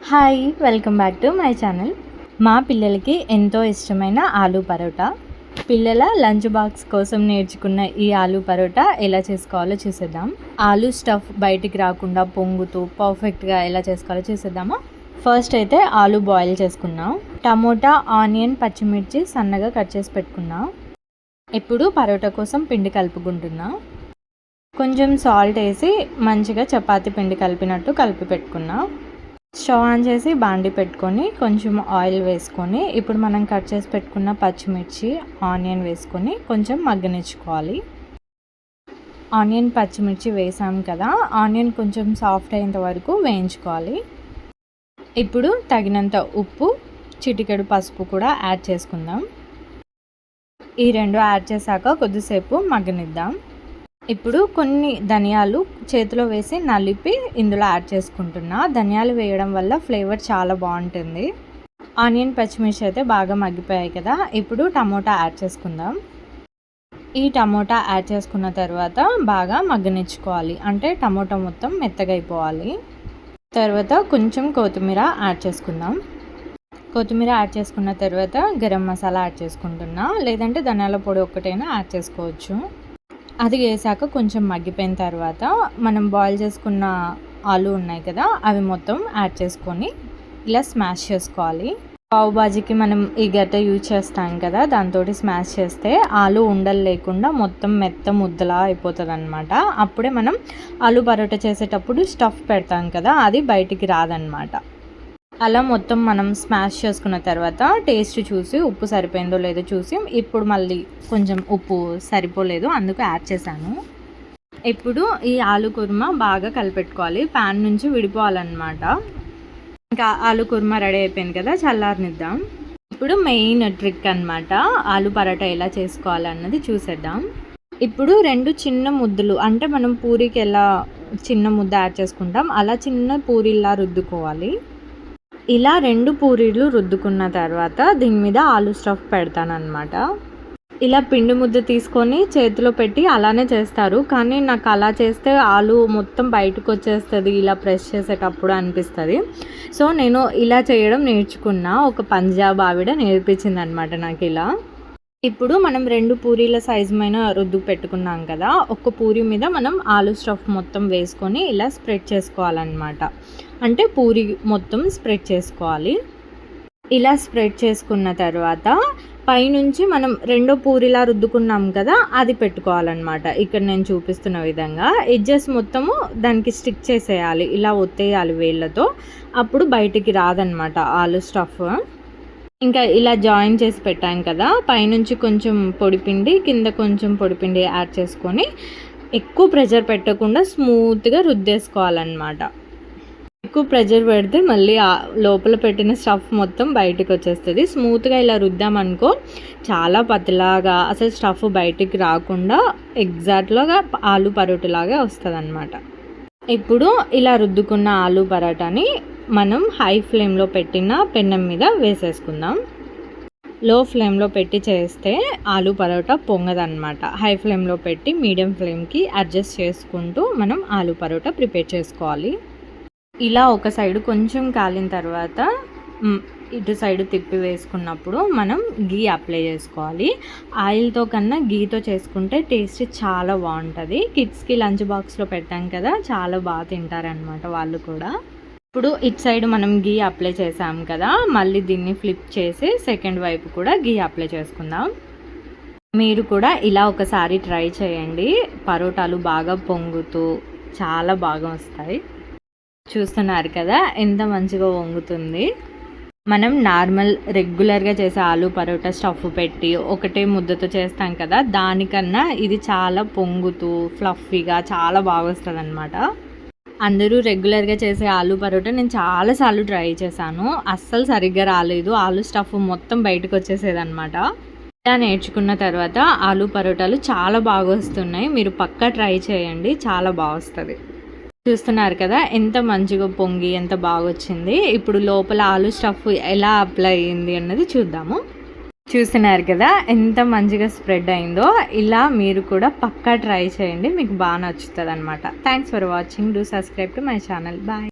Hi, welcome back to my channel. మా పిల్లలకి ఎంతో ఇష్టమైన ఆలూ పరోటా. పిల్లల లంచ్ బాక్స్ కోసం నేర్చుకున్న ఈ ఆలూ పరోటా ఎలా చేసుకోవాలో చూసేద్దాం. ఆలూ స్టఫ్ బయటికి రాకుండా పొంగుతూ పర్ఫెక్ట్గా ఎలా చేసుకోవాలో చూసేద్దామా. ఫస్ట్ అయితే ఆలూ బాయిల్ చేసుకున్నాం. టమోటా, ఆనియన్, పచ్చిమిర్చి సన్నగా కట్ చేసి పెట్టుకున్నాం. ఇప్పుడు పరోటా కోసం పిండి కలుపుకుంటున్నా. కొంచెం సాల్ట్ వేసి మంచిగా చపాతీ పిండి కలిపినట్టు కలిపి పెట్టుకున్నా. స్టవ్ ఆన్ చేసి బాండి పెట్టుకొని కొంచెం ఆయిల్ వేసుకొని ఇప్పుడు మనం కట్ చేసి పెట్టుకున్న పచ్చిమిర్చి, ఆనియన్ వేసుకొని కొంచెం మగ్గనిచ్చుకోవాలి. ఆనియన్, పచ్చిమిర్చి వేసాం కదా, ఆనియన్ కొంచెం సాఫ్ట్ అయ్యేంత వరకు వేయించుకోవాలి. ఇప్పుడు తగినంత ఉప్పు, చిటికెడు పసుపు కూడా యాడ్ చేసుకుందాం. ఈ రెండు యాడ్ చేశాక కొద్దిసేపు మగ్గనిద్దాం. ఇప్పుడు కొన్ని ధనియాలు చేతిలో వేసి నలిపి ఇందులో యాడ్ చేసుకుంటున్నా. ధనియాలు వేయడం వల్ల ఫ్లేవర్ చాలా బాగుంటుంది. ఆనియన్, పచ్చిమిర్చి అయితే బాగా మగ్గిపోయాయి కదా, ఇప్పుడు టమోటా యాడ్ చేసుకుందాం. ఈ టమోటా యాడ్ చేసుకున్న తర్వాత బాగా మగ్గనిచ్చుకోవాలి, అంటే టమోటా మొత్తం మెత్తగా అయిపోవాలి. తర్వాత కొంచెం కొత్తిమీర యాడ్ చేసుకుందాం. కొత్తిమీర యాడ్ చేసుకున్న తర్వాత గరం మసాలా యాడ్ చేసుకుంటున్నా, లేదంటే ధనియాల పొడి ఒక్కటైనా యాడ్ చేసుకోవచ్చు. అది వేసాక కొంచెం మగ్గిపోయిన తర్వాత మనం బాయిల్ చేసుకున్న ఆలు ఉన్నాయి కదా, అవి మొత్తం యాడ్ చేసుకొని ఇలా స్మాష్ చేసుకోవాలి. పావు బాజీకి మనం ఈ గట్ట యూజ్ చేస్తాం కదా, దాంతో స్మాష్ చేస్తే ఆలు ఉండలు లేకుండా మొత్తం మెత్త ముద్దలా అయిపోతుంది అనమాట. అప్పుడే మనం ఆలు పరోటా చేసేటప్పుడు స్టఫ్ పెడతాం కదా, అది బయటికి రాదనమాట. అలా మొత్తం మనం స్మాష్ చేసుకున్న తర్వాత టేస్ట్ చూసి ఉప్పు సరిపోయిందో లేదో చూసి, ఇప్పుడు మళ్ళీ కొంచెం ఉప్పు సరిపోలేదు అందుకు యాడ్ చేశాను. ఇప్పుడు ఈ ఆలు కుర్మా బాగా కలిపెట్టుకోవాలి, ప్యాన్ నుంచి విడిపోవాలన్నమాట. ఇంకా ఆలు కుర్మా రెడీ అయిపోయింది కదా, చల్లారనిద్దాం. ఇప్పుడు మెయిన్ ట్రిక్ అన్నమాట, ఆలు పరోటా ఎలా చేసుకోవాలన్నది చూసేద్దాం. ఇప్పుడు రెండు చిన్న ముద్దలు, అంటే మనం పూరీకి ఎలా చిన్న ముద్ద యాడ్ చేసుకుంటాం అలా చిన్న పూరీలా రుద్దుకోవాలి. ఇలా రెండు పూరీలు రుద్దుకున్న తర్వాత దీని మీద ఆలు స్టఫ్ పెడతానమాట. ఇలా పిండి ముద్ద తీసుకొని చేతిలో పెట్టి అలానే చేస్తారు, కానీ నాకు అలా చేస్తే ఆలు మొత్తం బయటకు వచ్చేస్తుంది ఇలా ప్రెస్ చేసేటప్పుడు అనిపిస్తుంది. సో నేను ఇలా చేయడం నేర్చుకున్నా, ఒక పంజాబ్ ఆవిడ నేర్పించింది అనమాట నాకు ఇలా. ఇప్పుడు మనం రెండు పూరీల సైజు మీద రుద్దు పెట్టుకున్నాం కదా, ఒక్క పూరి మీద మనం ఆలు స్టఫ్ మొత్తం వేసుకొని ఇలా స్ప్రెడ్ చేసుకోవాలన్నమాట. అంటే పూరి మొత్తం స్ప్రెడ్ చేసుకోవాలి. ఇలా స్ప్రెడ్ చేసుకున్న తర్వాత పైనుంచి మనం రెండో పూరిలా రుద్దుకున్నాం కదా, అది పెట్టుకోవాలన్నమాట. ఇక్కడ నేను చూపిస్తున్న విధంగా ఎడ్జెస్ మొత్తము దానికి స్టిక్ చేసేయాలి, ఇలా ఒత్తేయాలి వేళ్ళతో, అప్పుడు బయటికి రాదనమాట ఆలు స్టఫ్. ఇంకా ఇలా జాయిన్ చేసి పెట్టాం కదా, పైనుంచి కొంచెం పొడిపిండి, కింద కొంచెం పొడిపిండి యాడ్ చేసుకొని ఎక్కువ ప్రెషర్ పెట్టకుండా స్మూత్గా రుద్దేసుకోవాలన్నమాట. ఎక్కువ ప్రెషర్ పెడితే మళ్ళీ లోపల పెట్టిన స్టఫ్ మొత్తం బయటకు వచ్చేస్తుంది. స్మూత్గా ఇలా రుద్దామనుకో చాలా పతలాగా, అసలు స్టఫ్ బయటికి రాకుండా ఎగ్జాక్ట్గా ఆలు పరోటాలాగా వస్తుంది అన్నమాట. ఇప్పుడు ఇలా రుద్దుకున్న ఆలు పరోటాని మనం హై ఫ్లేమ్లో పెట్టిన పెన్నం మీద వేసేసుకుందాం. లో ఫ్లేమ్లో పెట్టి చేస్తే ఆలు పరోటా పొంగదన్నమాట. హై ఫ్లేమ్లో పెట్టి మీడియం ఫ్లేమ్కి అడ్జస్ట్ చేసుకుంటూ మనం ఆలు పరోటా ప్రిపేర్ చేసుకోవాలి. ఇలా ఒక సైడు కొంచెం కాలిన తర్వాత ఇటు సైడు తిప్పి వేసుకున్నప్పుడు మనం గీ అప్లై చేసుకోవాలి. ఆయిల్తో కన్నా గీతో చేసుకుంటే టేస్ట్ చాలా బాగుంటుంది. కిడ్స్కి లంచ్ బాక్స్లో పెట్టాం కదా, చాలా బాగా తింటారనమాట వాళ్ళు కూడా. ఇప్పుడు ఇటు సైడ్ మనం గీ అప్లై చేసాం కదా, మళ్ళీ దీన్ని ఫ్లిప్ చేసి సెకండ్ వైపు కూడా గీ అప్లై చేసుకుందాం. మీరు కూడా ఇలా ఒకసారి ట్రై చేయండి, పరోటాలు బాగా పొంగుతూ చాలా బాగా వస్తాయి. చూస్తున్నారు కదా ఎంత మంచిగా వంగుతుంది. మనం నార్మల్ రెగ్యులర్గా చేసే ఆలు పరోటా స్టఫ్ పెట్టి ఒకటే ముద్దతో చేస్తాం కదా, దానికన్నా ఇది చాలా పొంగుతూ ఫ్లఫీగా చాలా బాగా వస్తుంది అనమాట. అందరూ రెగ్యులర్గా చేసే ఆలు పరోటా నేను చాలాసార్లు ట్రై చేశాను, అస్సలు సరిగ్గా రాలేదు, ఆలు స్టఫ్ మొత్తం బయటకు వచ్చేసేది అనమాట. ఇలా నేర్చుకున్న తర్వాత ఆలు పరోటాలు చాలా బాగా వస్తున్నాయి, మీరు పక్కా ట్రై చేయండి, చాలా బాగా వస్తుంది. చూస్తున్నారు కదా ఎంత మంచిగా పొంగి ఎంత బాగా వచ్చింది. ఇప్పుడు లోపల ఆలు స్టఫ్ ఎలా అప్లై అయ్యింది అన్నది చూద్దాము. చూస్తున్నారు కదా ఎంత మంచిగా స్ప్రెడ్ అయిందో. ఇలా మీరు కూడా పక్కా ట్రై చేయండి, మీకు బాగా నచ్చుతుంది అనమాట. Thanks for watching. Do subscribe to my channel. Bye.